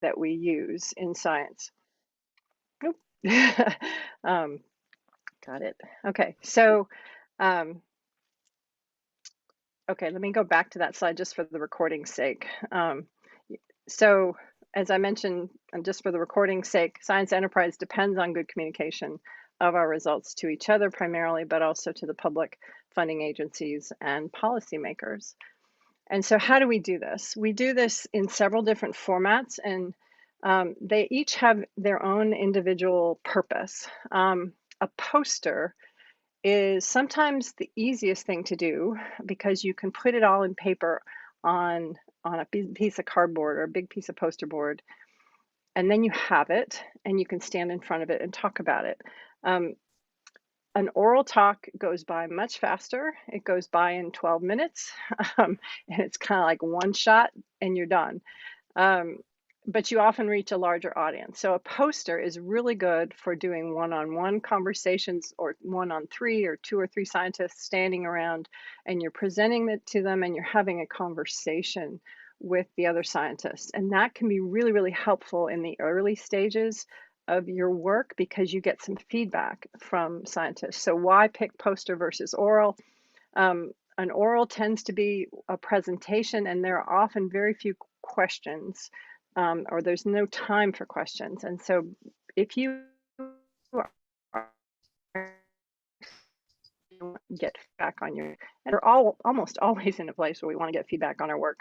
that we use in science. Oop. um, got it. Okay, so um, okay, let me go back to that slide just for the recording's sake. So as I mentioned, and just for the recording's sake, science enterprise depends on good communication of our results to each other primarily, but also to the public funding agencies and policymakers. And so how do we do this? We do this in several different formats, and they each have their own individual purpose. A poster is sometimes the easiest thing to do because you can put it all in paper on a piece of cardboard or a big piece of poster board, and then you have it and you can stand in front of it and talk about it. An oral talk goes by much faster. It goes by in 12 minutes, and it's kind of like one shot and you're done. Um, but you often reach a larger audience. So a poster is really good for doing one-on-one conversations or one-on-three or two or three scientists standing around, and you're presenting it to them and you're having a conversation with the other scientists. And that can be really, really helpful in the early stages of your work because you get some feedback from scientists. So why pick poster versus oral? An oral tends to be a presentation, and there are often very few questions, or there's no time for questions. And so if you get feedback on your, and we're all almost always in a place where we want to get feedback on our work,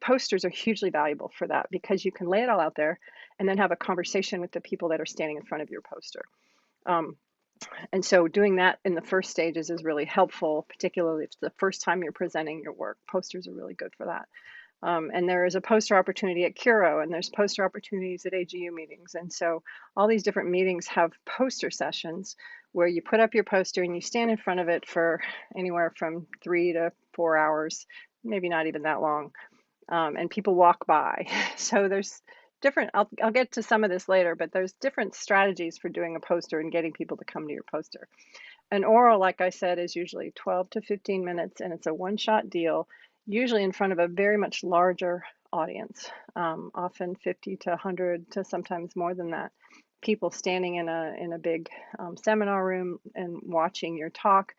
posters are hugely valuable for that because you can lay it all out there and then have a conversation with the people that are standing in front of your poster. And so doing that in the first stages is really helpful, particularly if it's the first time you're presenting your work. Posters are really good for that. And there is a poster opportunity at Curo, and there's poster opportunities at AGU meetings. And so all these different meetings have poster sessions where you put up your poster and you stand in front of it for anywhere from 3 to 4 hours, maybe not even that long, and people walk by. So there's different, I'll get to some of this later, but there's different strategies for doing a poster and getting people to come to your poster. An oral, like I said, is usually 12 to 15 minutes, and it's a one-shot deal, usually in front of a very much larger audience, often 50 to 100 to sometimes more than that, people standing in a big seminar room and watching your talk.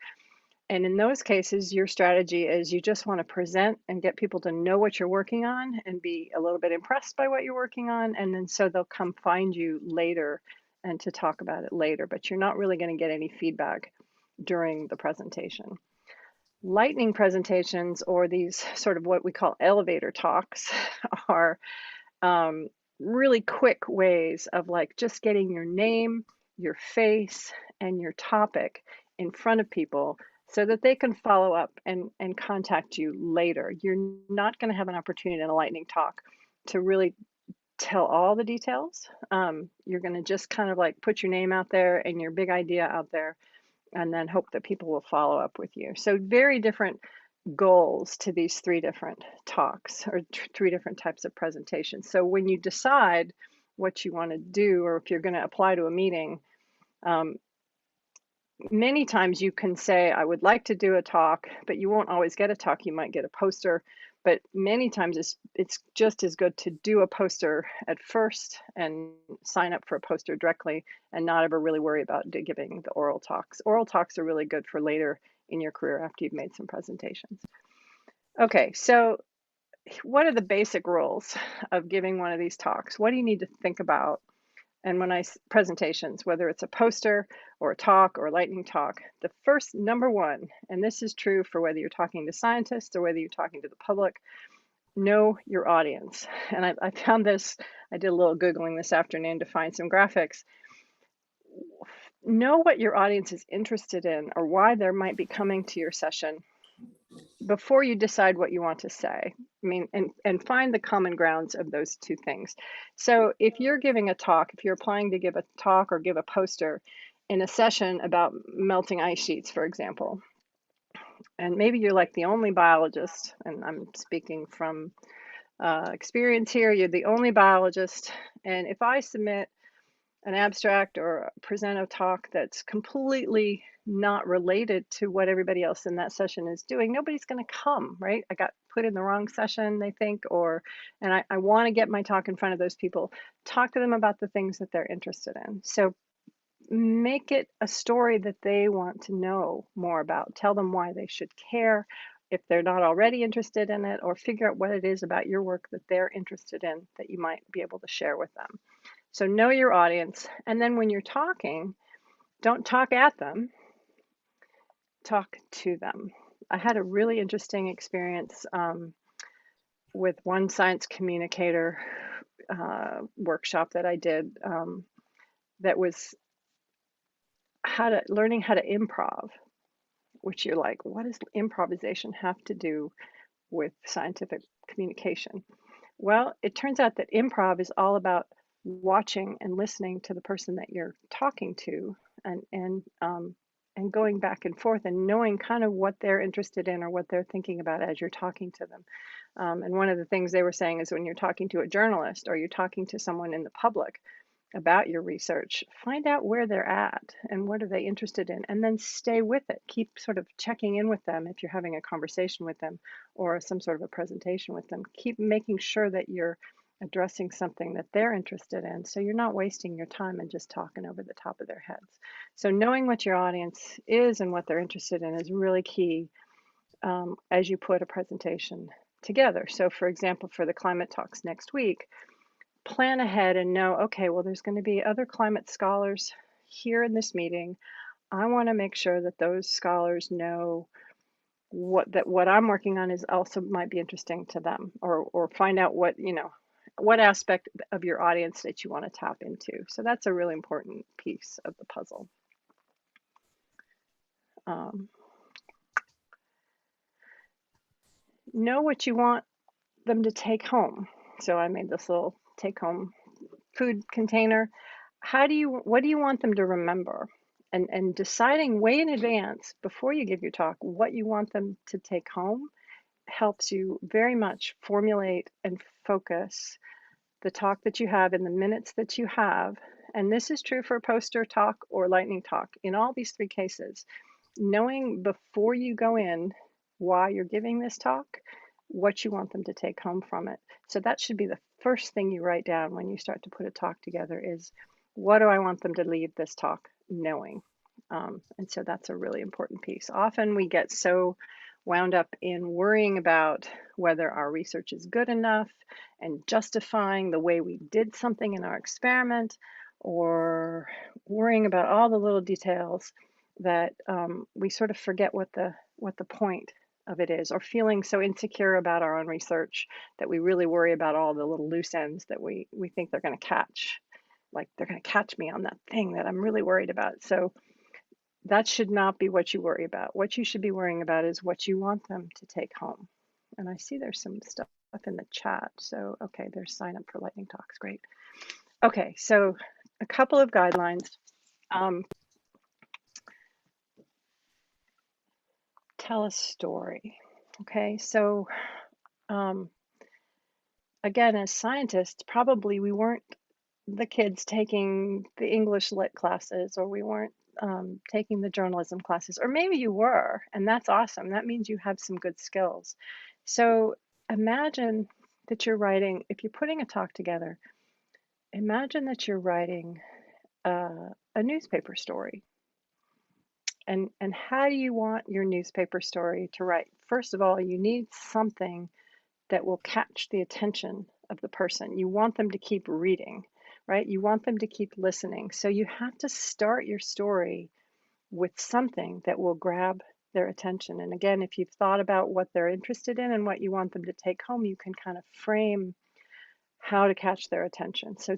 And in those cases, your strategy is you just want to present and get people to know what you're working on and be a little bit impressed by what you're working on. And then so they'll come find you later and to talk about it later, but you're not really going to get any feedback during the presentation. Lightning presentations, or these sort of what we call elevator talks, are really quick ways of like just getting your name, your face, and your topic in front of people so that they can follow up and contact you later. You're not going to have an opportunity in a lightning talk to really tell all the details. You're going to just kind of like put your name out there and your big idea out there, and then hope that people will follow up with you. So very different goals to these three different talks or three different types of presentations. So when you decide what you want to do, or if you're going to apply to a meeting, many times you can say, I would like to do a talk, but you won't always get a talk. You might get a poster, but many times it's just as good to do a poster at first and sign up for a poster directly and not ever really worry about giving the oral talks. Oral talks are really good for later in your career after you've made some presentations. Okay, so what are the basic rules of giving one of these talks? What do you need to think about? And when presentations, whether it's a poster or a talk or a lightning talk, the first number one, and this is true for whether you're talking to scientists or whether you're talking to the public, know your audience. And I found this, I did a little Googling this afternoon to find some graphics. Know what your audience is interested in or why they might be coming to your session before you decide what you want to say. I mean, and find the common grounds of those two things. So if you're giving a talk, if you're applying to give a talk or give a poster in a session about melting ice sheets, for example, and maybe you're like the only biologist, and I'm speaking from experience here, you're the only biologist, and if I submit an abstract or present a talk that's completely not related to what everybody else in that session is doing, nobody's going to come, right? I got put in the wrong session, they think, and I want to get my talk in front of those people. Talk to them about the things that they're interested in. So make it a story that they want to know more about. Tell them why they should care if they're not already interested in it, or figure out what it is about your work that they're interested in that you might be able to share with them. So know your audience. And then when you're talking, don't talk at them, talk to them. I had a really interesting experience with one science communicator workshop that I did that was learning how to improv, which you're like, what does improvisation have to do with scientific communication? Well, it turns out that improv is all about watching and listening to the person that you're talking to, and going back and forth and knowing kind of what they're interested in or what they're thinking about as you're talking to them. And one of the things they were saying is when you're talking to a journalist or you're talking to someone in the public about your research, find out where they're at and what are they interested in, and then stay with it. Keep sort of checking in with them if you're having a conversation with them or some sort of a presentation with them. Keep making sure that you're addressing something that they're interested in, so you're not wasting your time and just talking over the top of their heads. So knowing what your audience is and what they're interested in is really key as you put a presentation together. So for example, for the climate talks next week, plan ahead and know, okay, well, there's going to be other climate scholars here in this meeting. I want to make sure that those scholars know what I'm working on is also might be interesting to them, or find out what aspect of your audience that you want to tap into. So that's a really important piece of the puzzle. Know what you want them to take home. So I made this little take home food container. What do you want them to remember? And deciding way in advance before you give your talk what you want them to take home helps you very much formulate and focus the talk that you have in the minutes that you have. And this is true for a poster talk or lightning talk. In all these three cases, knowing before you go in why you're giving this talk, what you want them to take home from it. So that should be the first thing you write down when you start to put a talk together is, what do I want them to leave this talk knowing? And so that's a really important piece. Often we get so wound up in worrying about whether our research is good enough and justifying the way we did something in our experiment, or worrying about all the little details that we sort of forget what the point of it is, or feeling so insecure about our own research that we really worry about all the little loose ends that we think they're going to catch, like they're going to catch me on that thing that I'm really worried about. So that should not be what you worry about. What you should be worrying about is what you want them to take home. And I see there's some stuff in the chat. So, okay, there's sign up for lightning talks. Great. Okay, so a couple of guidelines. Tell a story. Okay, so again, as scientists, probably we weren't the kids taking the English lit classes, or we weren't taking the journalism classes, or maybe you were, and that's awesome. That means you have some good skills. So imagine that you're writing, if you're putting a talk together, imagine that you're writing a newspaper story. And how do you want your newspaper story to write? First of all, you need something that will catch the attention of the person. You want them to keep reading, right? You want them to keep listening. So you have to start your story with something that will grab their attention. And again, if you've thought about what they're interested in and what you want them to take home, you can kind of frame how to catch their attention. So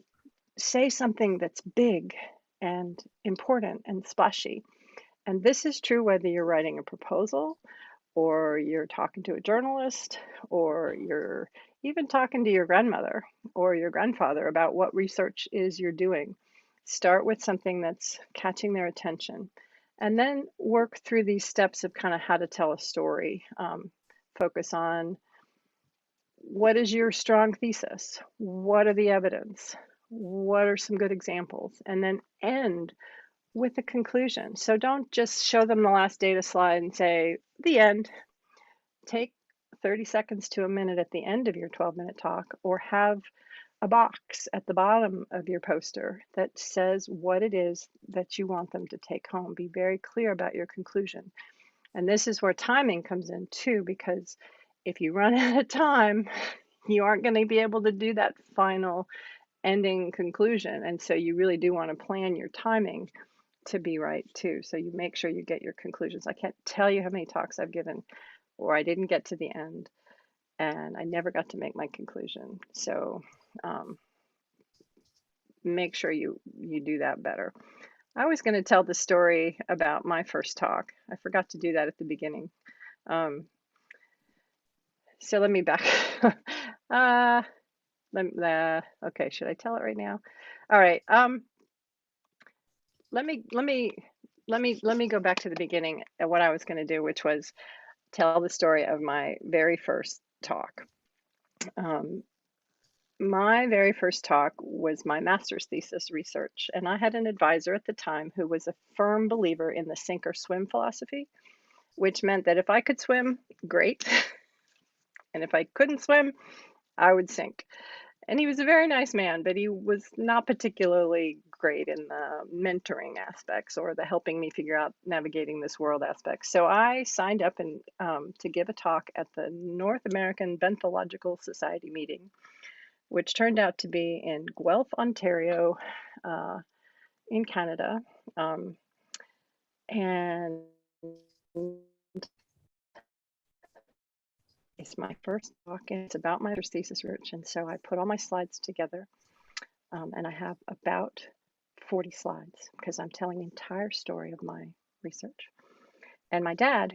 say something that's big and important and splashy. And this is true whether you're writing a proposal, or you're talking to a journalist, or you're even talking to your grandmother or your grandfather about what research is you're doing. Start with something that's catching their attention, and then work through these steps of kind of how to tell a story. Focus on, what is your strong thesis? What are the evidence? what are some good examples, and then end with a conclusion. So don't just show them the last data slide and say, the end. Take 30 seconds to a minute at the end of your 12-minute talk, or have a box at the bottom of your poster that says what it is that you want them to take home. Be very clear about your conclusion. And this is where timing comes in too, because if you run out of time, you aren't going to be able to do that final ending conclusion. And so you really do want to plan your timing to be right too. So you make sure you get your conclusions. I can't tell you how many talks I've given or I didn't get to the end and I never got to make my conclusion. So make sure you do that better. I was going to tell the story about my first talk. I forgot to do that at the beginning. So let me back. Okay, should I tell it right now? All right. Let me go back to the beginning of what I was going to do, which was tell the story of my very first talk. My very first talk was my master's thesis research, and I had an advisor at the time who was a firm believer in the sink or swim philosophy, which meant that if I could swim, great, and if I couldn't swim, I would sink. And he was a very nice man, but he was not particularly great in the mentoring aspects or the helping me figure out navigating this world aspects. So I signed up and to give a talk at the North American Benthological Society meeting, which turned out to be in Guelph, Ontario, in Canada. And it's my first talk, and it's about my thesis research. And so I put all my slides together, and I have about 40 slides because I'm telling the entire story of my research. And my dad,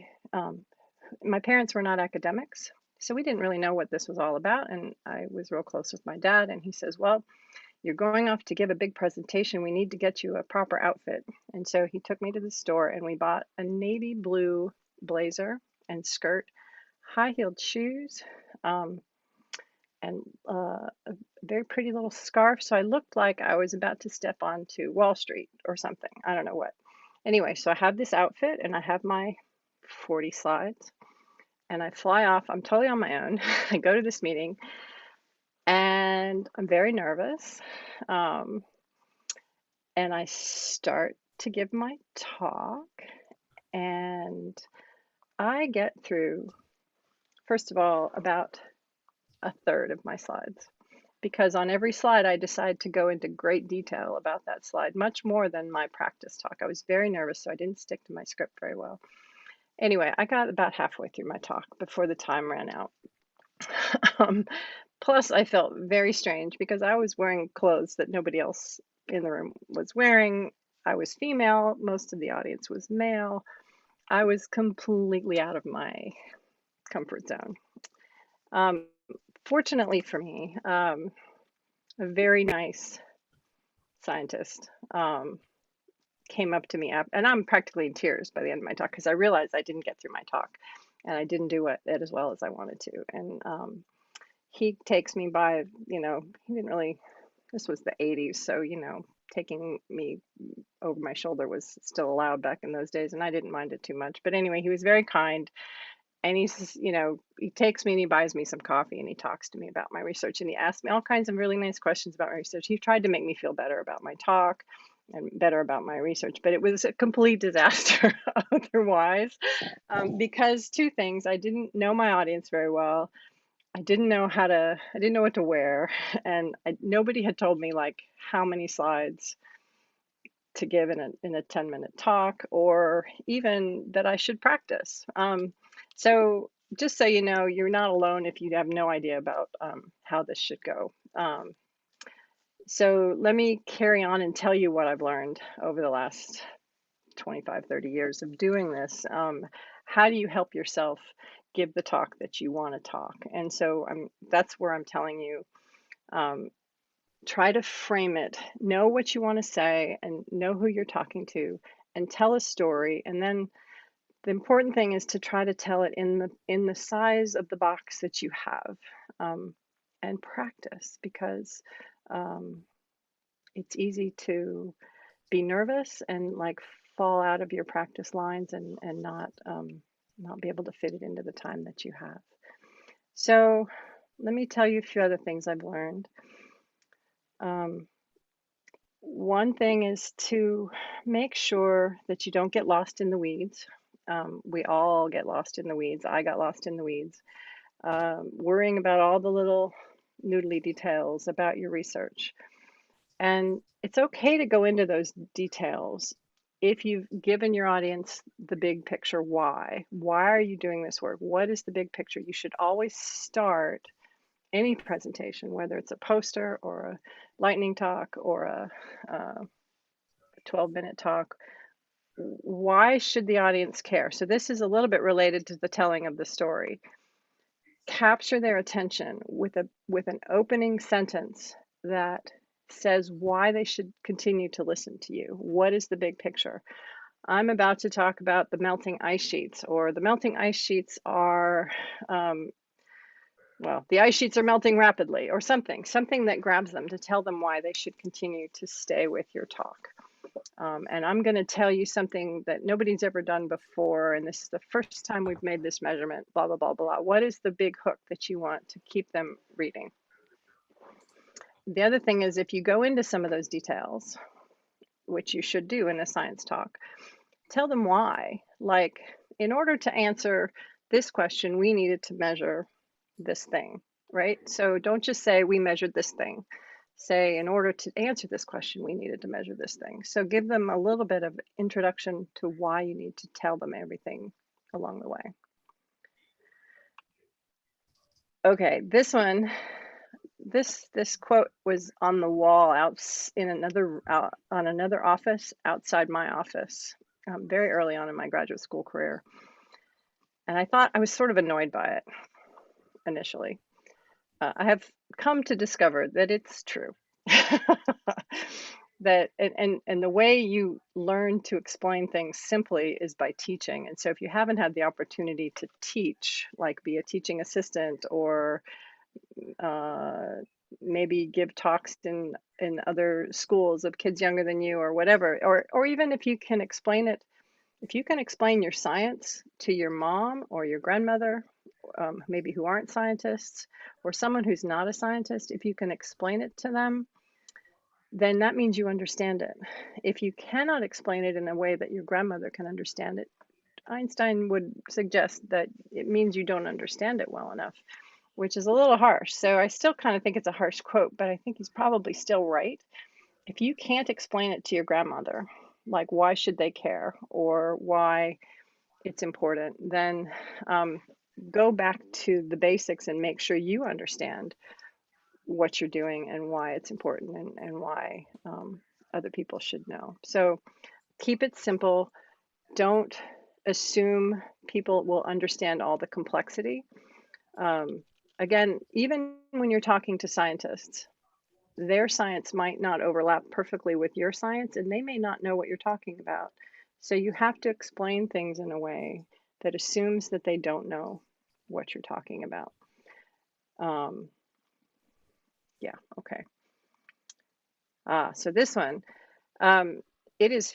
my parents were not academics, so we didn't really know what this was all about. And I was real close with my dad, and he says, well, you're going off to give a big presentation. We need to get you a proper outfit. And so he took me to the store and we bought a navy blue blazer and skirt, high-heeled shoes, and a very pretty little scarf. So I looked like I was about to step onto Wall Street or something. I don't know what. Anyway, so I have this outfit and I have my 40 slides and I fly off. I'm totally on my own. I go to this meeting and I'm very nervous. And I start to give my talk and I get through, first of all, about a third of my slides, because on every slide I decide to go into great detail about that slide, much more than my practice talk. I was very nervous, so I didn't stick to my script very well. Anyway, I got about halfway through my talk before the time ran out. Plus, I felt very strange because I was wearing clothes that nobody else in the room was wearing. I was female, most of the audience was male. I was completely out of my comfort zone. Fortunately for me, a very nice scientist came up to me, and I'm practically in tears by the end of my talk because I realized I didn't get through my talk and I didn't do it as well as I wanted to. And he takes me by, he didn't really, this was the 80s, so, taking me over my shoulder was still allowed back in those days, and I didn't mind it too much. But anyway, he was very kind. And he's, he takes me and he buys me some coffee and he talks to me about my research and he asked me all kinds of really nice questions about my research. He tried to make me feel better about my talk and better about my research, but it was a complete disaster otherwise, because two things: I didn't know my audience very well. I didn't know what to wear, and nobody had told me like how many slides to give in a 10-minute talk, or even that I should practice. So just so you know, you're not alone if you have no idea about how this should go. So let me carry on and tell you what I've learned over the last 25, 30 years of doing this. How do you help yourself give the talk that you want to talk? And so that's where I'm telling you, try to frame it, know what you want to say and know who you're talking to, and tell a story. And then the important thing is to try to tell it in the size of the box that you have, and practice, because it's easy to be nervous and like fall out of your practice lines and not be able to fit it into the time that you have. So let me tell you a few other things I've learned. One thing is to make sure that you don't get lost in the weeds. We all get lost in the weeds. I got lost in the weeds, worrying about all the little noodly details about your research. And it's okay to go into those details if you've given your audience the big picture why. Why are you doing this work? What is the big picture? You should always start any presentation, whether it's a poster or a lightning talk or a 12-minute talk. Why should the audience care? So this is a little bit related to the telling of the story. Capture their attention with an opening sentence that says why they should continue to listen to you. What is the big picture? I'm about to talk about the melting ice sheets, or the melting ice sheets are, well, the ice sheets are melting rapidly, or something that grabs them to tell them why they should continue to stay with your talk. And I'm going to tell you something that nobody's ever done before, and this is the first time we've made this measurement, blah, blah, blah, blah. What is the big hook that you want to keep them reading? The other thing is, if you go into some of those details, which you should do in a science talk, tell them why. Like, in order to answer this question, we needed to measure this thing, right? So don't just say we measured this thing. Say, in order to answer this question, we needed to measure this thing. So give them a little bit of introduction to why you need to tell them everything along the way. Okay, this one, this quote was on the wall out in another on another office outside my office, very early on in my graduate school career. And I thought I was sort of annoyed by it initially. I have come to discover that it's true. That and the way you learn to explain things simply is by teaching. And so if you haven't had the opportunity to teach, like be a teaching assistant or maybe give talks in other schools of kids younger than you or whatever, or even if you can explain it, if you can explain your science to your mom or your grandmother, maybe who aren't scientists, or someone who's not a scientist, if you can explain it to them, then that means you understand it. If you cannot explain it in a way that your grandmother can understand it, Einstein would suggest that it means you don't understand it well enough, which is a little harsh. So I still kind of think it's a harsh quote, but I think he's probably still right. If you can't explain it to your grandmother, like why should they care or why it's important, then go back to the basics and make sure you understand what you're doing and why it's important and why other people should know. So keep it simple. Don't assume people will understand all the complexity. Again, even when you're talking to scientists, their science might not overlap perfectly with your science, and they may not know what you're talking about. So you have to explain things in a way that assumes that they don't know what you're talking about. Yeah, okay. So this one, it is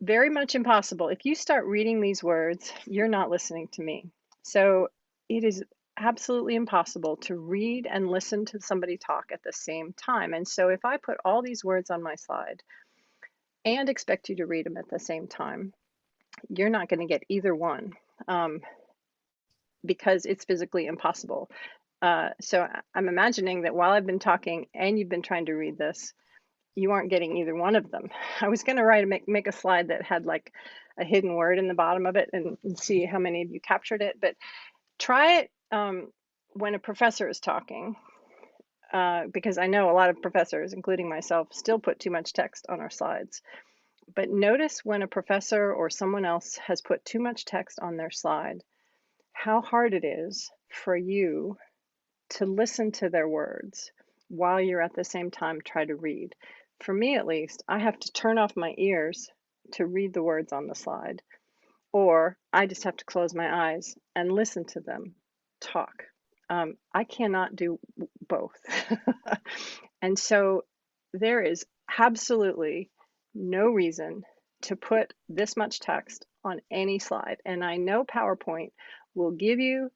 very much impossible. If you start reading these words, you're not listening to me. So it is absolutely impossible to read and listen to somebody talk at the same time. And so if I put all these words on my slide and expect you to read them at the same time, you're not going to get either one because it's physically impossible. So I'm imagining that while I've been talking and you've been trying to read this, you aren't getting either one of them. I was going to make a slide that had like a hidden word in the bottom of it and see how many of you captured it, but try it when a professor is talking, because I know a lot of professors, including myself, still put too much text on our slides. But notice when a professor or someone else has put too much text on their slide, how hard it is for you to listen to their words while you're at the same time try to read. For me, at least, I have to turn off my ears to read the words on the slide, or I just have to close my eyes and listen to them talk. I cannot do both. And so there is absolutely no reason to put this much text on any slide. And I know PowerPoint will give you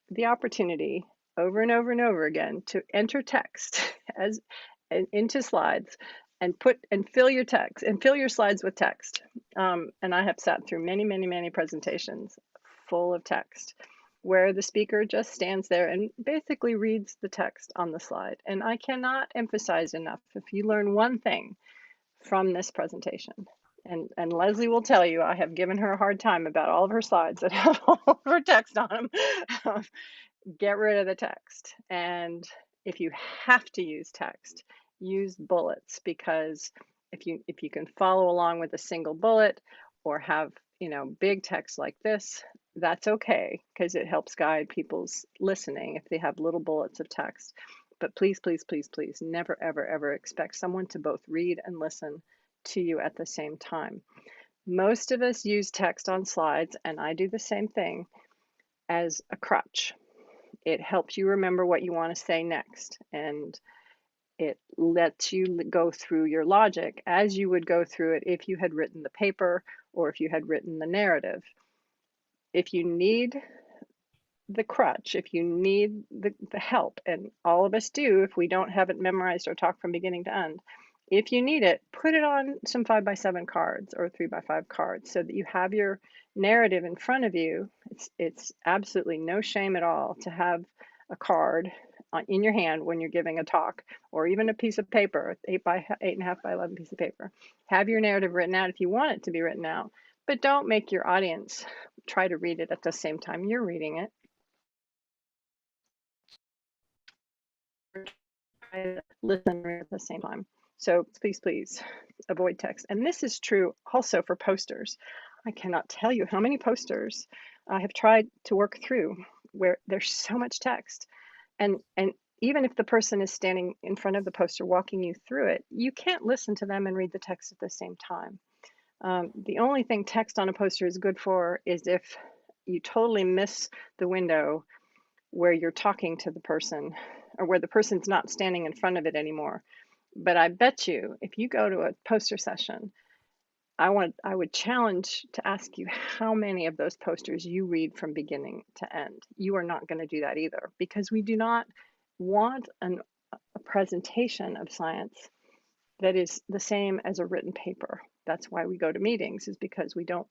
the opportunity over and over and over again to enter text as into slides and fill your text and fill your slides with text. And I have sat through many presentations full of text where the speaker just stands there and basically reads the text on the slide. And I cannot emphasize enough, if you learn one thing from this presentation, and Leslie will tell you, I have given her a hard time about all of her slides that have all of her text on them. Get rid of the text. And if you have to use text, use bullets, because if you can follow along with a single bullet or have, big text like this, that's okay, because it helps guide people's listening if they have little bullets of text. But please, never, ever expect someone to both read and listen to you at the same time. Most of us use text on slides, and I do the same thing, as a crutch. It helps you remember what you want to say next, and it lets you go through your logic as you would go through it if you had written the paper or if you had written the narrative. If you need the crutch, if you need the help, and all of us do if we don't have it memorized or talk from beginning to end, if you need it, put it on some 5x7 cards or 3x5 cards so that you have your narrative in front of you. It's absolutely no shame at all to have a card in your hand when you're giving a talk, or even a piece of paper, 8.5 by 11 piece of paper. Have your narrative written out if you want it to be written out, but don't make your audience try to read it at the same time you're reading it. Listen at the same time. So please avoid text. And this is true also for posters. I cannot tell you how many posters I have tried to work through where there's so much text. And even if the person is standing in front of the poster walking you through it, you can't listen to them and read the text at the same time. The only thing text on a poster is good for is if you totally miss the window where you're talking to the person, or where the person's not standing in front of it anymore. But I bet you, if you go to a poster session, I would challenge to ask you how many of those posters you read from beginning to end. You are not going to do that either, because we do not want a presentation of science that is the same as a written paper. That's why we go to meetings, is because we don't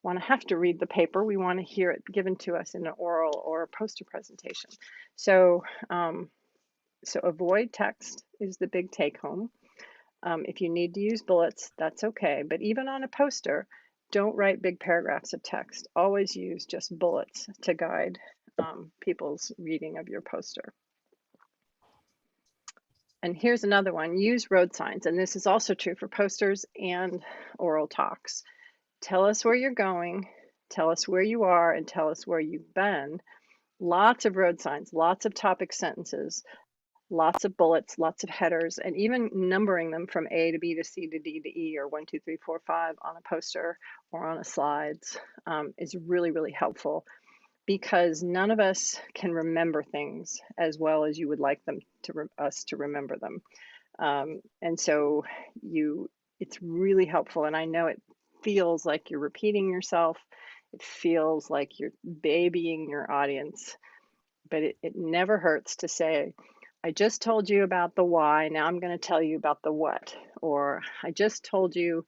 want to have to read the paper. We want to hear it given to us in an oral or a poster presentation. So avoid text is the big take home. If you need to use bullets, that's okay. But even on a poster, don't write big paragraphs of text. Always use just bullets to guide people's reading of your poster. And here's another one, use road signs. And this is also true for posters and oral talks. Tell us where you're going, tell us where you are, and tell us where you've been. Lots of road signs, lots of topic sentences, lots of bullets, lots of headers, and even numbering them from A to B to C to D to E, or 1, 2, 3, 4, 5 on a poster or on a slides is really helpful, because none of us can remember things as well as you would like them us to remember them. And so it's really helpful. And I know it feels like you're repeating yourself. It feels like you're babying your audience, but it never hurts to say, I just told you about the why, now I'm going to tell you about the what. Or I just told you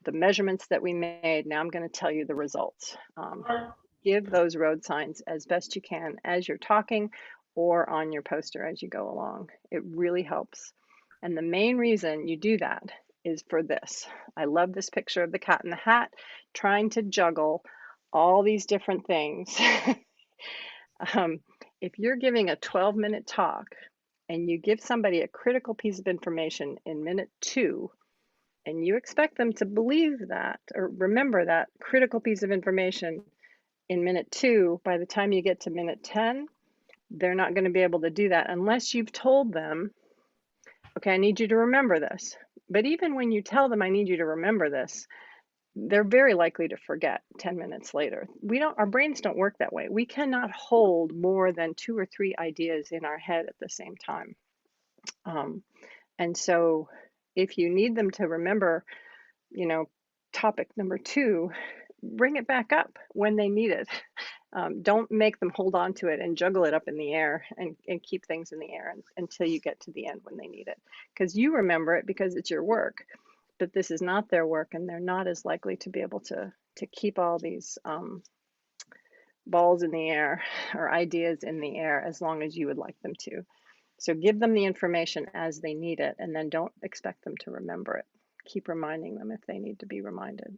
the measurements that we made, now I'm going to tell you the results. Give those road signs as best you can as you're talking or on your poster as you go along. It really helps. And the main reason you do that is for this. I love this picture of the cat in the hat trying to juggle all these different things. If you're giving a 12-minute talk and you give somebody a critical piece of information in minute 2, and you expect them to believe that or remember that critical piece of information in minute 2, by the time you get to minute 10, they're not going to be able to do that unless you've told them, okay, I need you to remember this. But even when you tell them, I need you to remember this, they're very likely to forget 10 minutes later. Our brains don't work that way. We cannot hold more than 2 or 3 ideas in our head at the same time. And so if you need them to remember, you know, topic number 2, bring it back up when they need it. Don't make them hold on to it and juggle it up in the air and keep things in the air until you get to the end when they need it. Because you remember it because it's your work, but this is not their work, and they're not as likely to be able to keep all these balls in the air or ideas in the air as long as you would like them to. So give them the information as they need it, and then don't expect them to remember it. Keep reminding them if they need to be reminded.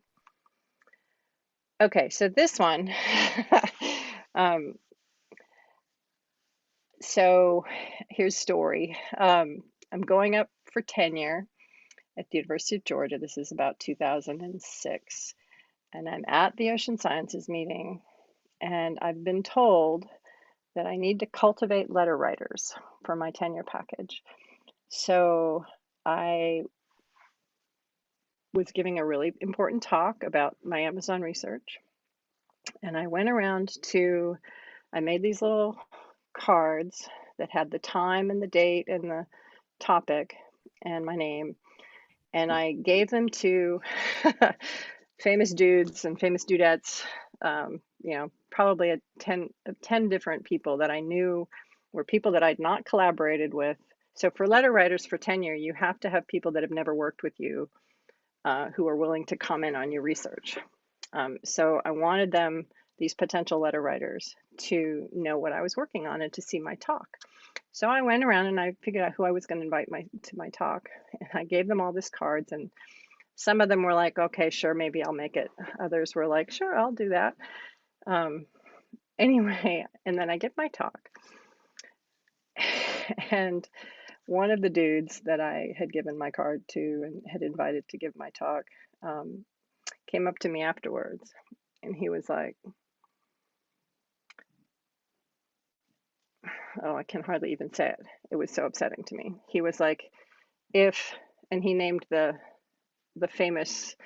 Okay, so this one, so here's a story. I'm going up for tenure at the University of Georgia. This is about 2006, and I'm at the Ocean Sciences meeting, and I've been told that I need to cultivate letter writers for my tenure package. So I was giving a really important talk about my Amazon research, and I went around I made these little cards that had the time and the date and the topic and my name, and I gave them to famous dudes and famous dudettes, probably 10 different people that I knew were people that I'd not collaborated with. So for letter writers for tenure, you have to have people that have never worked with you, who are willing to comment on your research. So I wanted these potential letter writers, to know what I was working on and to see my talk. So I went around and I figured out who I was going to invite to my talk, and I gave them all these cards, and some of them were like, okay, sure, maybe I'll make it. Others were like, sure, I'll do that. Anyway, and then I give my talk, and one of the dudes that I had given my card to and had invited to give my talk came up to me afterwards, and he was like, oh, I can hardly even say it. It was so upsetting to me. He was like, and he named the famous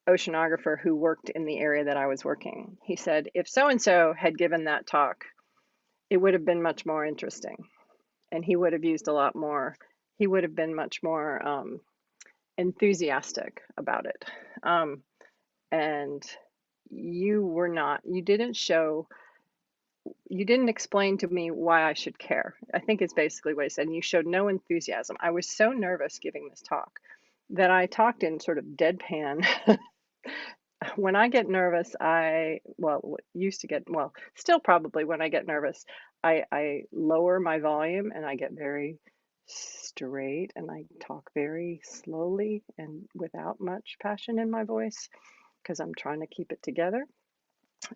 oceanographer who worked in the area that I was working. He said, if so-and-so had given that talk, it would have been much more interesting. And he would have used a lot more, he would have been much more enthusiastic about it. And you didn't explain to me why I should care, I think is basically what he said. And you showed no enthusiasm. I was so nervous giving this talk that I talked in sort of deadpan. When I get nervous, still probably when I get nervous, I lower my volume and I get very straight and I talk very slowly and without much passion in my voice because I'm trying to keep it together.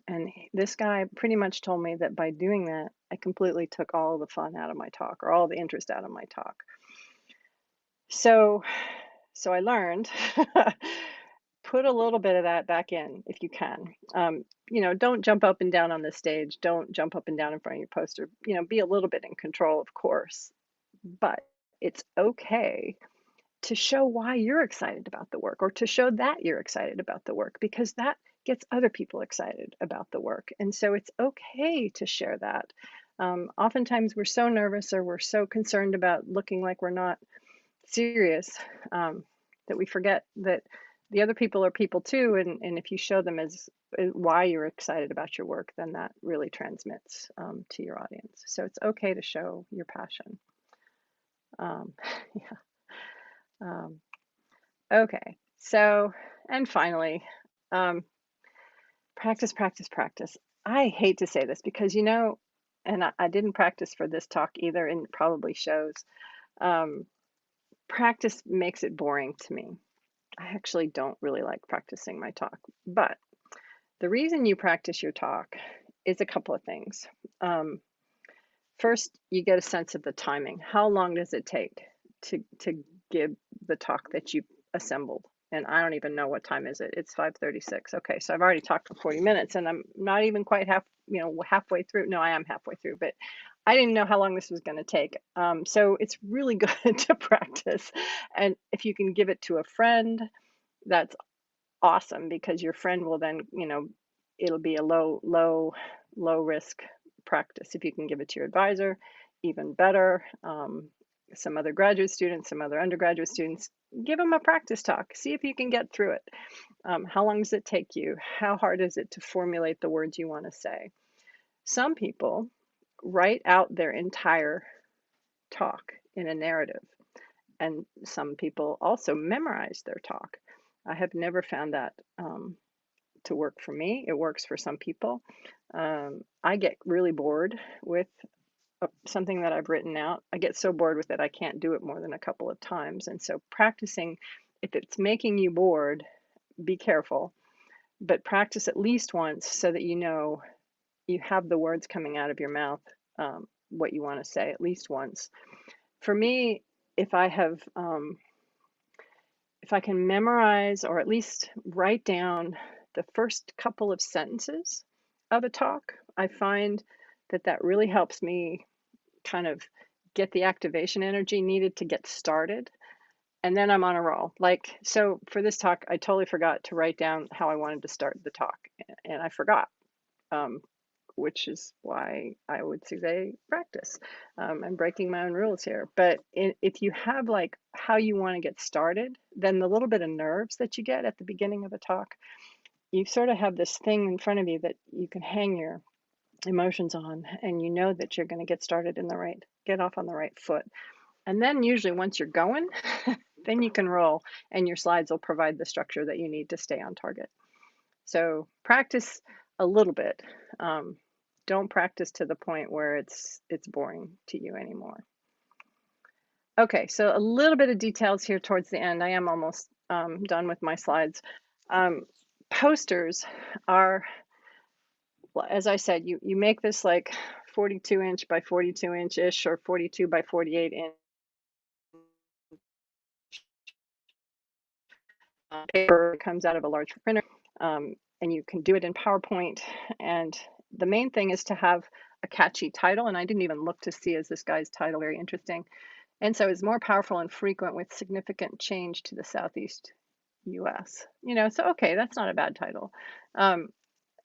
And this guy pretty much told me that by doing that, I completely took all the fun out of my talk, or all the interest out of my talk. So I learned, put a little bit of that back in if you can. Don't jump up and down on the stage. Don't jump up and down in front of your poster. Be a little bit in control, of course, but it's okay to show why you're excited about the work, or to show that you're excited about the work, because that gets other people excited about the work. And so it's okay to share that. Oftentimes we're so nervous, or we're so concerned about looking like we're not serious, that we forget that the other people are people too. And if you show them as why you're excited about your work, then that really transmits to your audience. So it's okay to show your passion. Yeah. Okay, so, and finally, practice, practice, practice. I hate to say this because, and I didn't practice for this talk either, and it probably shows. Practice makes it boring to me. I actually don't really like practicing my talk, but the reason you practice your talk is a couple of things. First, you get a sense of the timing. How long does it take to give the talk that you assembled? And I don't even know what time is it. It's 5:36. Okay, so I've already talked for 40 minutes, and I'm not even quite halfway through. No, I am halfway through, but I didn't know how long this was going to take. So it's really good to practice. And if you can give it to a friend, that's awesome, because your friend will then, it'll be a low risk practice. If you can give it to your advisor, even better. some other graduate students, some other undergraduate students. Give them a practice talk. See if you can get through it. How long does it take you? How hard is it to formulate the words you want to say? Some people write out their entire talk in a narrative, and some people also memorize their talk. I have never found that to work for me. It works for some people. I get really bored with something that I've written out. I get so bored with it, I can't do it more than a couple of times. And so practicing, if it's making you bored, be careful, but practice at least once so that you know you have the words coming out of your mouth, what you want to say at least once. For me, if I have, if I can memorize or at least write down the first couple of sentences of a talk, I find that that really helps me kind of get the activation energy needed to get started. And then I'm on a roll. Like, so for this talk, I totally forgot to write down how I wanted to start the talk, and I forgot, which is why I would say practice. I'm breaking my own rules here. But if you have like how you want to get started, then the little bit of nerves that you get at the beginning of a talk, you sort of have this thing in front of you that you can hang your emotions on, and you know that you're going to get started in the right, get off on the right foot. And then usually once you're going, then you can roll, and your slides will provide the structure that you need to stay on target. So practice a little bit. Don't practice to the point where it's boring to you anymore. Okay, so a little bit of details here towards the end. I am almost done with my slides. Posters are, well, as I said, you make this like 42 inch by 42 inch-ish or 42 by 48 inch paper. It comes out of a large printer, and you can do it in PowerPoint. And the main thing is to have a catchy title. And I didn't even look to see, is this guy's title very interesting? And so it's more powerful and frequent with significant change to the Southeast US. You know, so okay, that's not a bad title.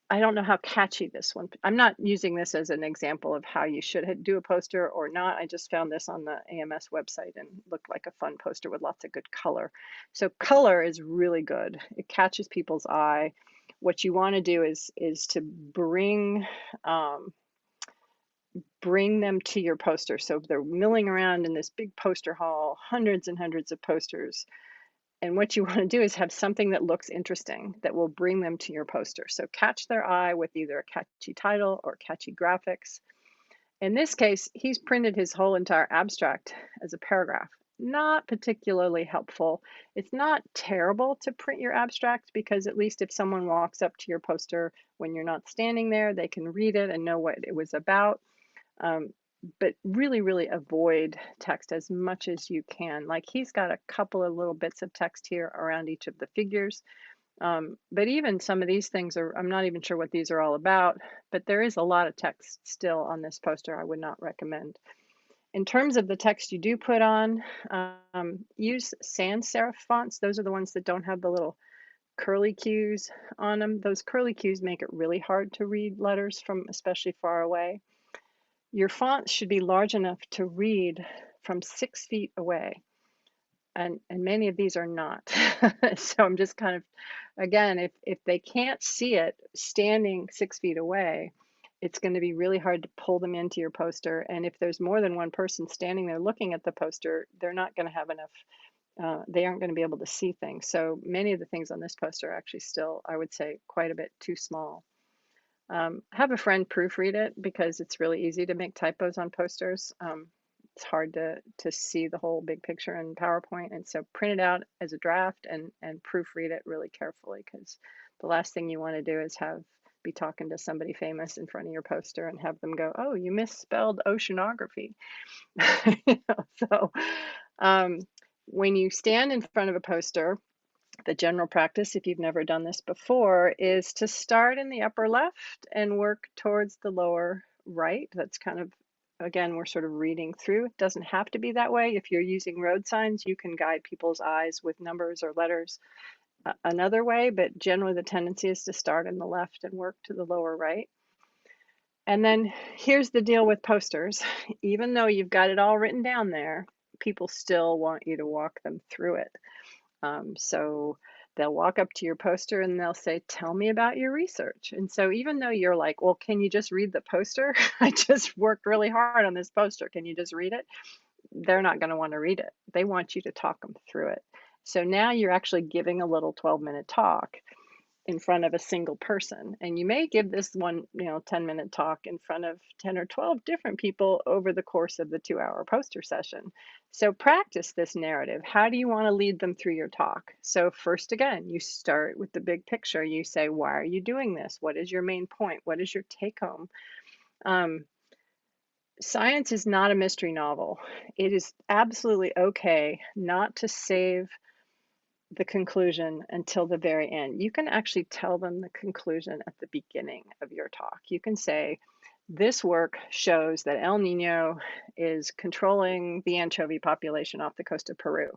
I don't know how catchy this one. I'm not using this as an example of how you should do a poster or not. I just found this on the AMS website and looked like a fun poster with lots of good color. So color is really good. It catches people's eye. What you want to do is to bring them to your poster. So if they're milling around in this big poster hall, hundreds and hundreds of posters, and what you want to do is have something that looks interesting that will bring them to your poster. So catch their eye with either a catchy title or catchy graphics. In this case, he's printed his whole entire abstract as a paragraph. Not particularly helpful. It's not terrible to print your abstract, because at least if someone walks up to your poster when you're not standing there, they can read it and know what it was about. But really, really avoid text as much as you can. Like, he's got a couple of little bits of text here around each of the figures. But even some of these things are, I'm not even sure what these are all about, but there is a lot of text still on this poster. I would not recommend. In terms of the text you do put on, use sans serif fonts. Those are the ones that don't have the little curly cues on them. Those curly cues make it really hard to read letters from especially far away. Your font should be large enough to read from 6 feet away. And many of these are not. So I'm just kind of, again, if they can't see it standing 6 feet away, it's going to be really hard to pull them into your poster. And if there's more than one person standing there looking at the poster, they're not going to have enough, they aren't going to be able to see things. So many of the things on this poster are actually still, I would say, quite a bit too small. Have a friend proofread it, because it's really easy to make typos on posters. It's hard to see the whole big picture in PowerPoint, and so print it out as a draft and proofread it really carefully, because the last thing you want to do is be talking to somebody famous in front of your poster and have them go, "Oh, you misspelled oceanography." So when you stand in front of a poster, the general practice, if you've never done this before, is to start in the upper left and work towards the lower right. That's kind of, again, we're sort of reading through. It doesn't have to be that way. If you're using road signs, you can guide people's eyes with numbers or letters another way, but generally the tendency is to start in the left and work to the lower right. And then here's the deal with posters. Even though you've got it all written down there, people still want you to walk them through it. So they'll walk up to your poster and they'll say, "Tell me about your research." And so even though you're like, "Well, can you just read the poster? I just worked really hard on this poster. Can you just read it?" They're not going to want to read it. They want you to talk them through it. So now you're actually giving a little 12-minute talk in front of a single person. And you may give this one, 10-minute talk in front of 10 or 12 different people over the course of the 2-hour poster session. So practice this narrative. How do you want to lead them through your talk? So first, again, you start with the big picture. You say, why are you doing this? What is your main point? What is your take home? Science is not a mystery novel. It is absolutely okay not to save the conclusion until the very end. You can actually tell them the conclusion at the beginning of your talk. You can say, this work shows that El Nino is controlling the anchovy population off the coast of Peru.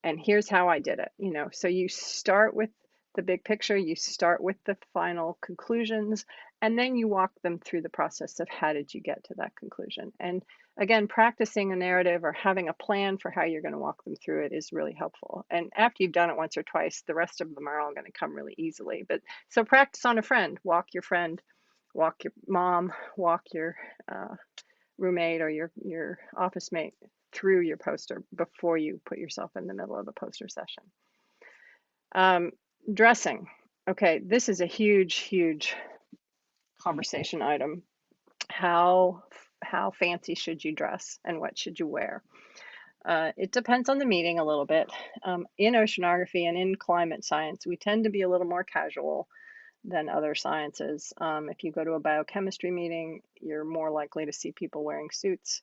And here's how I did it. So you start with the big picture, you start with the final conclusions, and then you walk them through the process of how did you get to that conclusion. And again, practicing a narrative or having a plan for how you're going to walk them through it is really helpful. And after you've done it once or twice, the rest of them are all going to come really easily. But so practice on a friend, walk your friend, walk your mom, walk your roommate or your office mate through your poster before you put yourself in the middle of a poster session. Dressing. Okay, this is a huge conversation item. How fancy should you dress and what should you wear? It depends on the meeting a little bit. In oceanography and in climate science, we tend to be a little more casual than other sciences. If you go to a biochemistry meeting, you're more likely to see people wearing suits.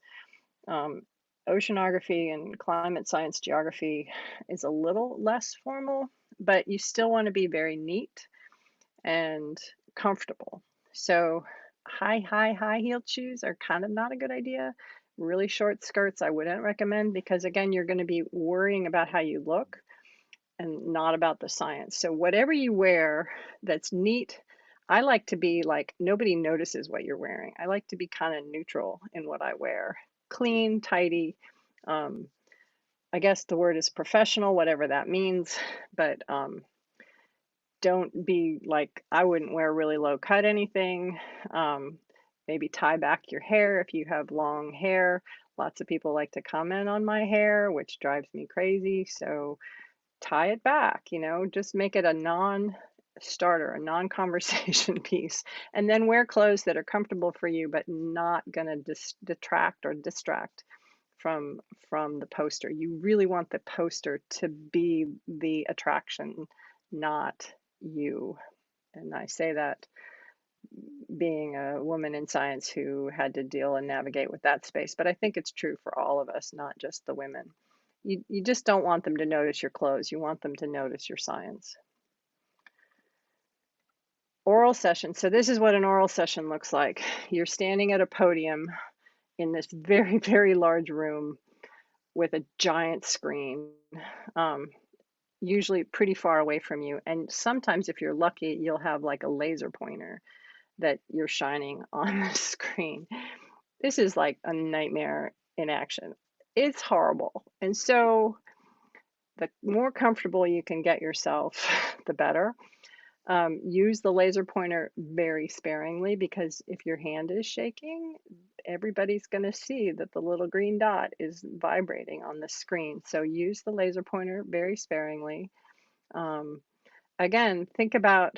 Oceanography and climate science geography is a little less formal, but you still want to be very neat and comfortable. So high heeled shoes are kind of not a good idea. Really short skirts I wouldn't recommend because again, you're going to be worrying about how you look and not about the science. So whatever you wear that's neat, I like to be like nobody notices what you're wearing. I like to be kind of neutral in what I wear. Clean, tidy. I guess the word is professional, whatever that means, but don't be like, I wouldn't wear really low cut anything. Maybe tie back your hair if you have long hair. Lots of people like to comment on my hair, which drives me crazy. So tie it back, just make it a non-starter, a non-conversation piece, and then wear clothes that are comfortable for you, but not going to detract or distract from the poster. You really want the poster to be the attraction, not you. And I say that being a woman in science who had to deal and navigate with that space, but I think it's true for all of us, not just the women. You just don't want them to notice your clothes. You want them to notice your science. Oral session. So this is what an oral session looks like. You're standing at a podium in this very large room with a giant screen, usually pretty far away from you. And sometimes if you're lucky, you'll have like a laser pointer that you're shining on the screen. This is like a nightmare in action. It's horrible. And so the more comfortable you can get yourself, the better. Use the laser pointer very sparingly because if your hand is shaking, everybody's going to see that the little green dot is vibrating on the screen. So use the laser pointer very sparingly. Again, think about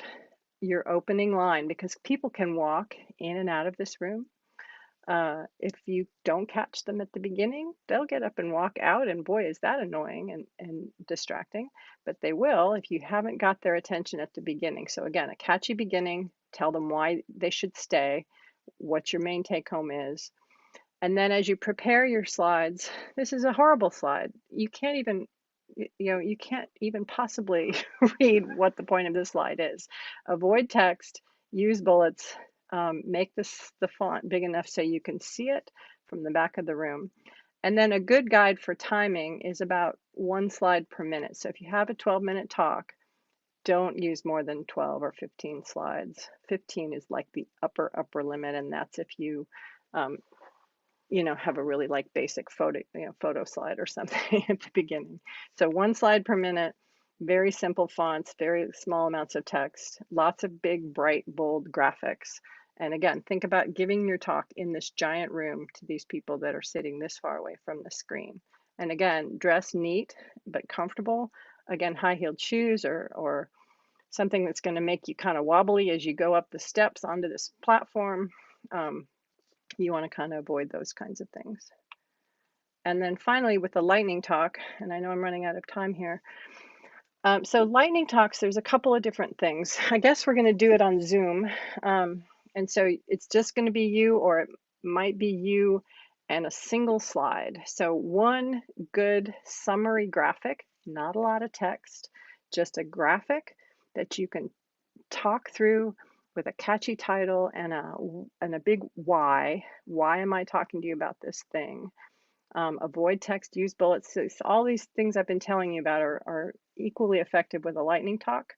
your opening line because people can walk in and out of this room. If you don't catch them at the beginning, they'll get up and walk out, and boy, is that annoying and distracting. But they will if you haven't got their attention at the beginning. So again, a catchy beginning, tell them why they should stay, what your main take home is. And then as you prepare your slides, this is a horrible slide. You can't even possibly read what the point of this slide is. Avoid text, use bullets, make the font big enough so you can see it from the back of the room. And then a good guide for timing is about 1 slide per minute. So if you have a 12-minute talk, don't use more than 12 or 15 slides. 15 is like the upper limit, and that's if you have a really like basic photo slide or something at the beginning. So 1 slide per minute, very simple fonts, very small amounts of text, lots of big, bright, bold graphics. And again, think about giving your talk in this giant room to these people that are sitting this far away from the screen. And again, dress neat but comfortable. Again, high-heeled shoes or something that's going to make you kind of wobbly as you go up the steps onto this platform. You want to kind of avoid those kinds of things. And then finally, with the lightning talk, and I know I'm running out of time here. So lightning talks, there's a couple of different things. I guess we're going to do it on Zoom. And so it's just going to be you, or it might be you and a single slide. So one good summary graphic, not a lot of text, just a graphic that you can talk through with a catchy title and a big why. Why am I talking to you about this thing? Avoid text, use bullets. So all these things I've been telling you about are equally effective with a lightning talk.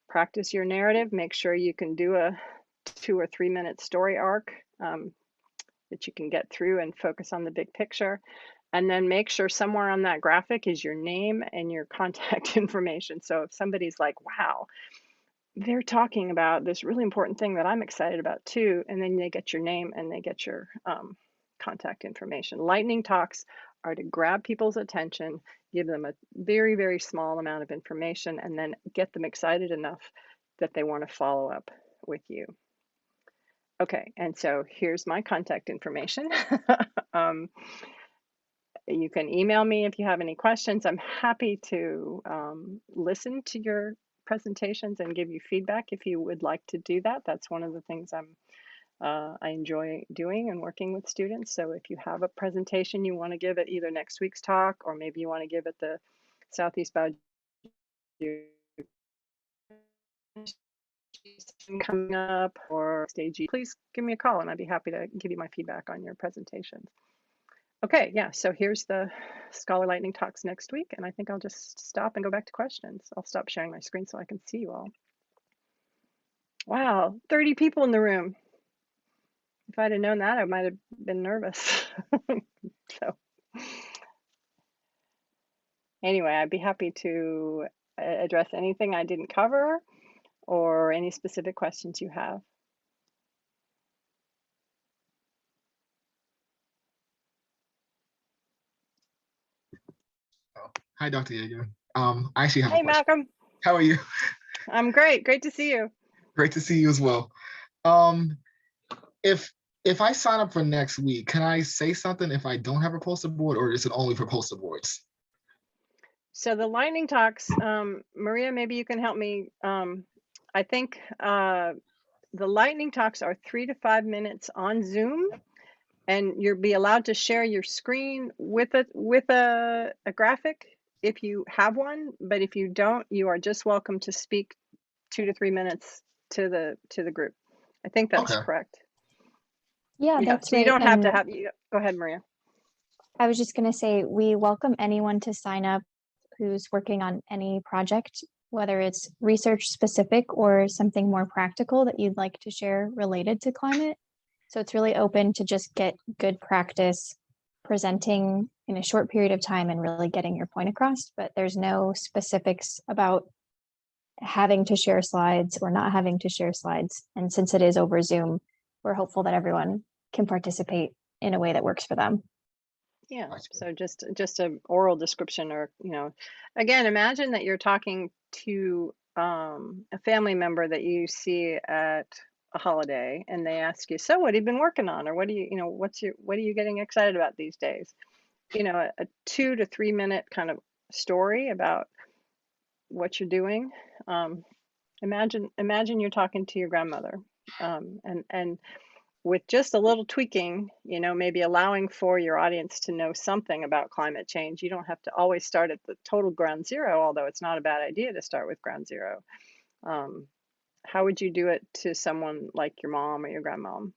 Practice your narrative. Make sure you can do a 2 or 3 minute story arc that you can get through and focus on the big picture. And then make sure somewhere on that graphic is your name and your contact information. So if somebody's like, wow, they're talking about this really important thing that I'm excited about too, and then they get your name and they get your contact information. Lightning talks are to grab people's attention, give them a very, very small amount of information, and then get them excited enough that they want to follow up with you. Okay, and so here's my contact information. You can email me if you have any questions. I'm happy to listen to your presentations and give you feedback if you would like to do that. That's one of the things I enjoy doing and working with students. So if you have a presentation you want to give at either next week's talk, or maybe you want to give at the Southeast Bio coming up or stage, please give me a call and I'd be happy to give you my feedback on your presentations. Okay, yeah, so here's the Scholar Lightning Talks next week, and I think I'll just stop and go back to questions. I'll stop sharing my screen so I can see you all. Wow, 30 people in the room. If I'd have known that, I might have been nervous. So anyway, I'd be happy to address anything I didn't cover or any specific questions you have. Hi, Dr. Yager. I actually have a Hey, question. Malcolm. How are you? I'm great. Great to see you. Great to see you as well. Um, if I sign up for next week, can I say something if I don't have a poster board, or is it only for poster boards? So the lightning talks, Maria, maybe you can help me. I think the lightning talks are 3 to 5 minutes on Zoom, and you'll be allowed to share your screen with a graphic if you have one. But if you don't, you are just welcome to speak 2 to 3 minutes to the group. I think that's Okay. correct. Yeah, that's so right. You don't have to have you. Go ahead, Maria. I was just going to say we welcome anyone to sign up who's working on any project, whether it's research specific or something more practical that you'd like to share related to climate. So it's really open to just get good practice presenting in a short period of time and really getting your point across. But there's no specifics about having to share slides or not having to share slides. And since it is over Zoom, we're hopeful that everyone can participate in a way that works for them. Yeah, so just an oral description, or again, imagine that you're talking to a family member that you see at a holiday, and they ask you, so what have you been working on, or what do what are you getting excited about these days? A 2 to 3 minute kind of story about what you're doing. Imagine you're talking to your grandmother, and with just a little tweaking, maybe allowing for your audience to know something about climate change. You don't have to always start at the total ground zero, although it's not a bad idea to start with ground zero. How would you do it to someone like your mom or your grandmom?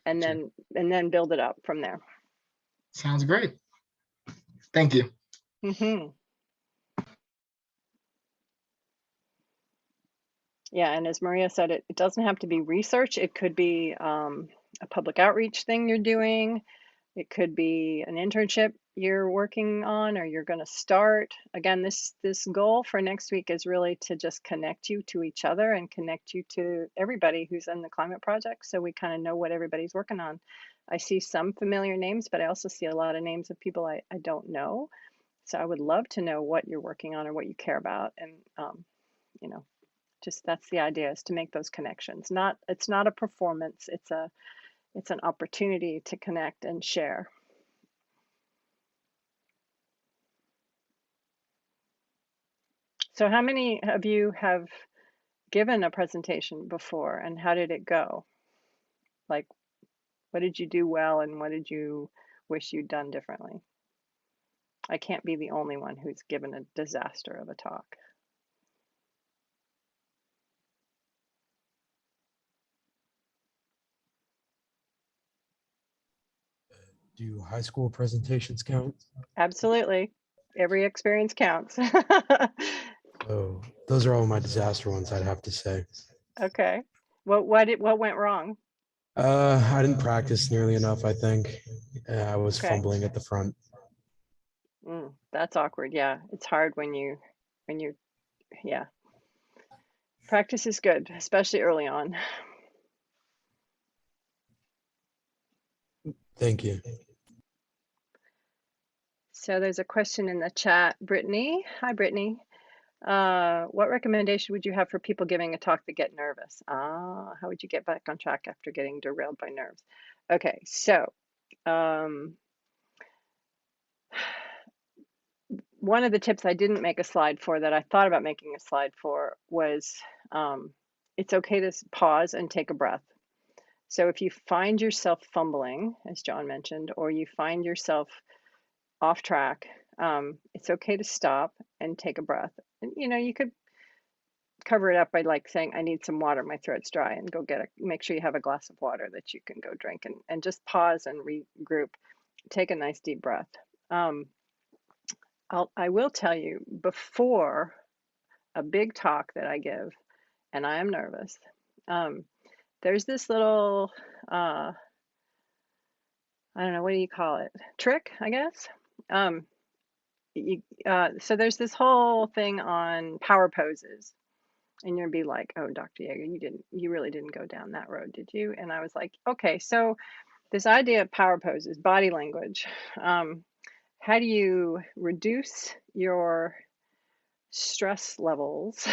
And then build it up from there. Sounds great. Thank you. Mm-hmm. Yeah, and as Maria said, it doesn't have to be research. It could be a public outreach thing you're doing. It could be an internship you're working on or you're going to start. Again, this goal for next week is really to just connect you to each other and connect you to everybody who's in the climate project, so we kind of know what everybody's working on. I see some familiar names, but I also see a lot of names of people I don't know. So I would love to know what you're working on or what you care about. And, you know, just that's the idea, is to make those connections. It's not a performance. It's an opportunity to connect and share. So how many of you have given a presentation before, and how did it go? Like, what did you do well and what did you wish you'd done differently? I can't be the only one who's given a disaster of a talk. Do high school presentations count? Absolutely. Every experience counts. Oh, those are all my disaster ones, I'd have to say. Okay. What went wrong? I didn't practice nearly enough, I think. I was Okay. fumbling at the front. That's awkward. Yeah, it's hard when you yeah. Practice is good, especially early on. Thank you. So there's a question in the chat. Brittany, hi Brittany. What recommendation would you have for people giving a talk that get nervous? How would you get back on track after getting derailed by nerves? Okay, so one of the tips I didn't make a slide for that I thought about making a slide for was it's okay to pause and take a breath. So if you find yourself fumbling, as John mentioned, or you find yourself off track, it's okay to stop and take a breath. And you could cover it up by like saying, I need some water, my throat's dry, and go make sure you have a glass of water that you can go drink, and just pause and regroup. Take a nice deep breath. I will tell you, before a big talk that I give, and I am nervous, there's this little, I don't know, what do you call it? Trick, I guess. So there's this whole thing on power poses, and you'll be like, oh, Dr. Yager, you really didn't go down that road, did you? And I was like, okay, so this idea of power poses, body language, how do you reduce your stress levels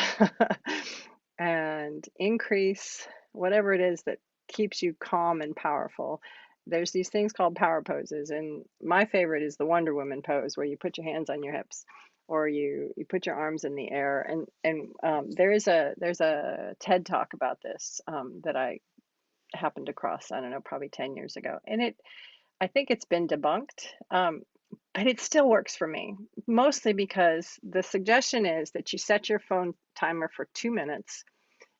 and increase whatever it is that keeps you calm and powerful? There's these things called power poses, and my favorite is the Wonder Woman pose, where you put your hands on your hips or you put your arms in the air. And there's a TED talk about this that I happened across, I don't know, probably 10 years ago, and I think it's been debunked, but it still works for me, mostly because the suggestion is that you set your phone timer for 2 minutes,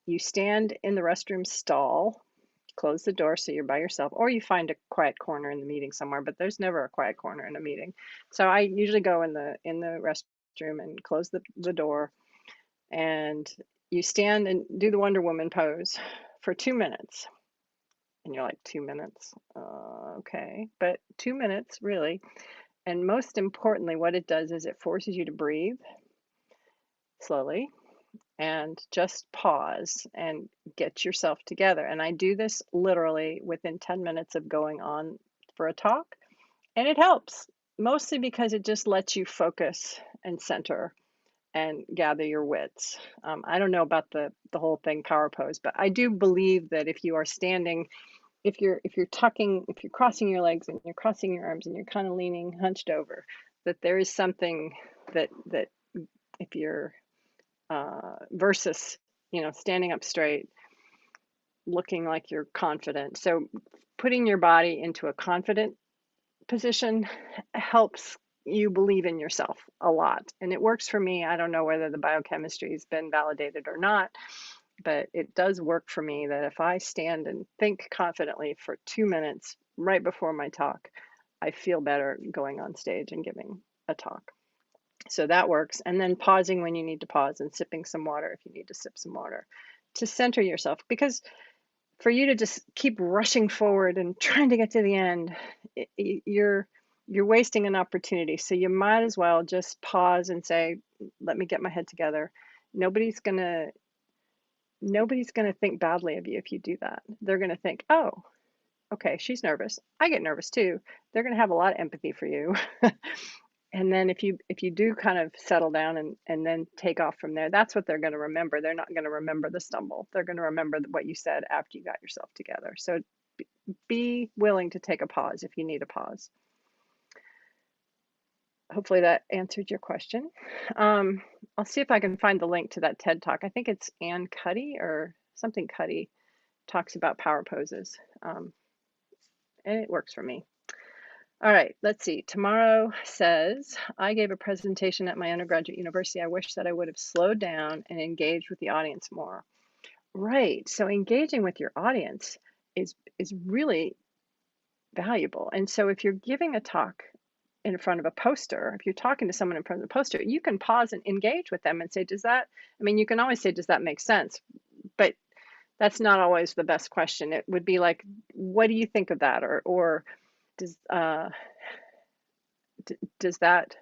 you stand in the restroom stall, close the door so you're by yourself, or you find a quiet corner in the meeting somewhere, but there's never a quiet corner in a meeting. So I usually go in the restroom and close the door, and you stand and do the Wonder Woman pose for 2 minutes. And you're like, 2 minutes? Okay, but 2 minutes, really. And most importantly, what it does is it forces you to breathe slowly and just pause and get yourself together. And I do this literally within 10 minutes of going on for a talk. And it helps, mostly because it just lets you focus and center and gather your wits. I don't know about the whole thing power pose, but I do believe that if you are standing, if you're crossing your legs and you're crossing your arms and you're kind of leaning hunched over, that there is something that if you're versus standing up straight, looking like you're confident. So putting your body into a confident position helps you believe in yourself a lot, and it works for me. I don't know whether the biochemistry has been validated or not, but it does work for me that if I stand and think confidently for 2 minutes right before my talk, I feel better going on stage and giving a talk. So that works. And then pausing when you need to pause and sipping some water if you need to sip some water to center yourself. Because for you to just keep rushing forward and trying to get to the end, you're wasting an opportunity. So you might as well just pause and say, let me get my head together. Nobody's gonna think badly of you if you do that. They're gonna think, oh, okay, she's nervous. I get nervous too. They're gonna have a lot of empathy for you. And then if you do kind of settle down and then take off from there, that's what they're going to remember. They're not going to remember the stumble. They're going to remember what you said after you got yourself together. So be willing to take a pause if you need a pause. Hopefully that answered your question. I'll see if I can find the link to that TED Talk. I think it's Ann Cuddy or something Cuddy talks about power poses. And it works for me. All right, let's see. Tomorrow says, I gave a presentation at my undergraduate university. I wish that I would have slowed down and engaged with the audience more. Right, so engaging with your audience is really valuable. And so if you're giving a talk in front of a poster, if you're talking to someone in front of a poster, you can pause and engage with them and say, you can always say, does that make sense? But that's not always the best question. It would be like, what do you think of that? Or does that,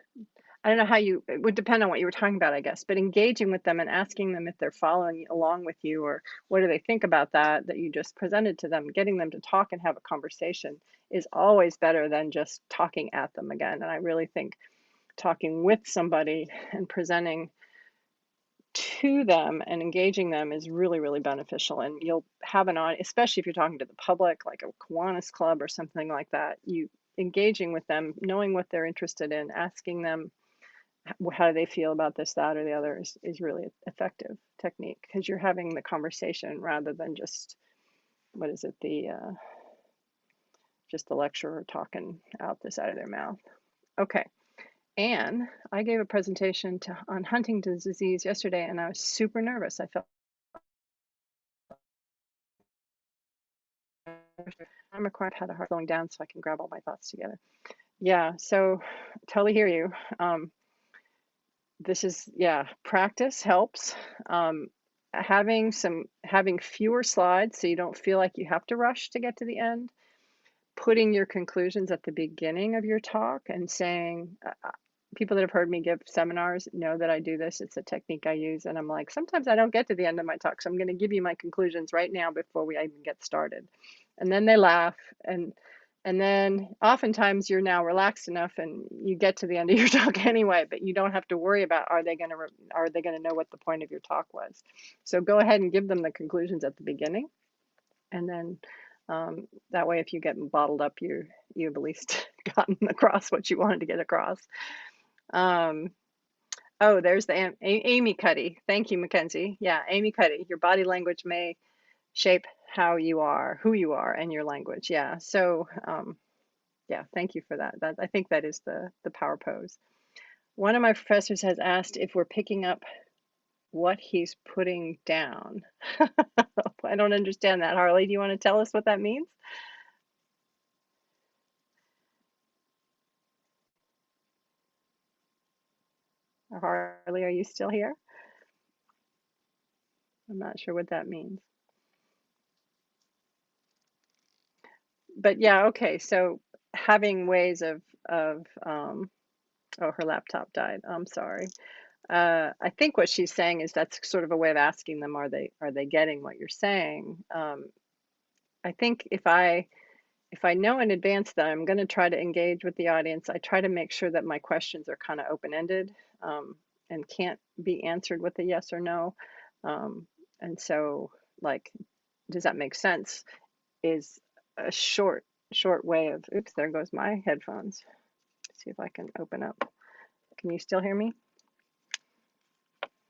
I don't know how it would depend on what you were talking about, I guess, but engaging with them and asking them if they're following along with you, or what do they think about that you just presented to them. Getting them to talk and have a conversation is always better than just talking at them again. And I really think talking with somebody and presenting to them and engaging them is really, really beneficial. And you'll have an audience, especially if you're talking to the public, like a Kiwanis Club or something like that. You engaging with them, knowing what they're interested in, asking them how do they feel about this, that, or the other is really an effective technique, because you're having the conversation rather than just, just the lecturer talking out the side of their mouth. Okay. And I gave a presentation on Huntington's disease yesterday, and I was super nervous. I felt I'm required had a hard slowing down so I can grab all my thoughts together. Yeah, so totally hear you. This is, practice helps. Having fewer slides so you don't feel like you have to rush to get to the end. Putting your conclusions at the beginning of your talk and saying, people that have heard me give seminars know that I do this. It's a technique I use. And I'm like, sometimes I don't get to the end of my talk, so I'm going to give you my conclusions right now before we even get started. And then they laugh. And then oftentimes you're now relaxed enough and you get to the end of your talk anyway, but you don't have to worry about, are they going to know what the point of your talk was? So go ahead and give them the conclusions at the beginning. And then that way, if you get bottled up, you've at least gotten across what you wanted to get across. Oh, there's the Amy Cuddy. Thank you, Mackenzie. Yeah, Amy Cuddy. Your body language may shape who you are, and your language. Yeah. So, yeah, thank you for that. I think that is the power pose. One of my professors has asked if we're picking up what he's putting down. I don't understand that. Harley, do you want to tell us what that means? Harley, are you still here? I'm not sure what that means. But yeah, okay. So having ways of oh, her laptop died. I'm sorry. I think what she's saying is that's sort of a way of asking them, are they getting what you're saying? I think if I know in advance that I'm going to try to engage with the audience, I try to make sure that my questions are kind of open-ended and can't be answered with a yes or no. And so, like, does that make sense? Is a short way of, oops, there goes my headphones. Let's see if I can open up. Can you still hear me?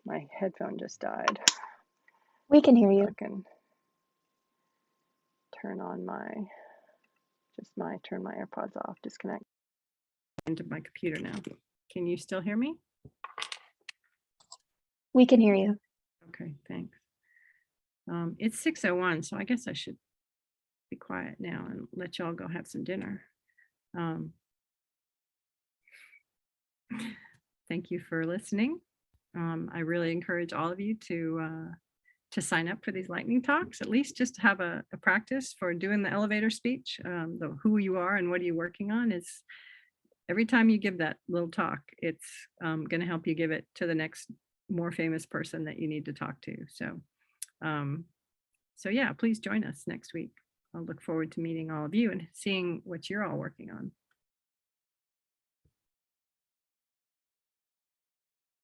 My headphone just died. We can hear you. I can turn my AirPods off, disconnect into my computer now. Can you still hear me? We can hear you. Okay, thanks. It's 6:01, so I guess I should be quiet now and let y'all go have some dinner. Thank you for listening. I really encourage all of you to to sign up for these lightning talks, at least just to have a practice for doing the elevator speech. The who you are and what are you working on is, every time you give that little talk, it's going to help you give it to the next more famous person that you need to talk to. So yeah, please join us next week. I'll look forward to meeting all of you and seeing what you're all working on.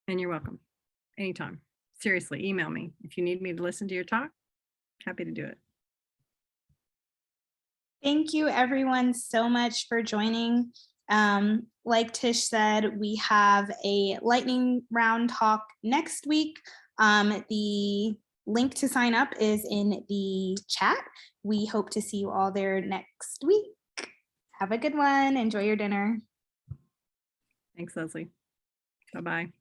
And you're welcome anytime. Seriously, email me if you need me to listen to your talk. Happy to do it. Thank you everyone so much for joining. Like Tish said, we have a lightning round talk next week. The link to sign up is in the chat. We hope to see you all there next week. Have a good one. Enjoy your dinner. Thanks, Leslie. Bye-bye.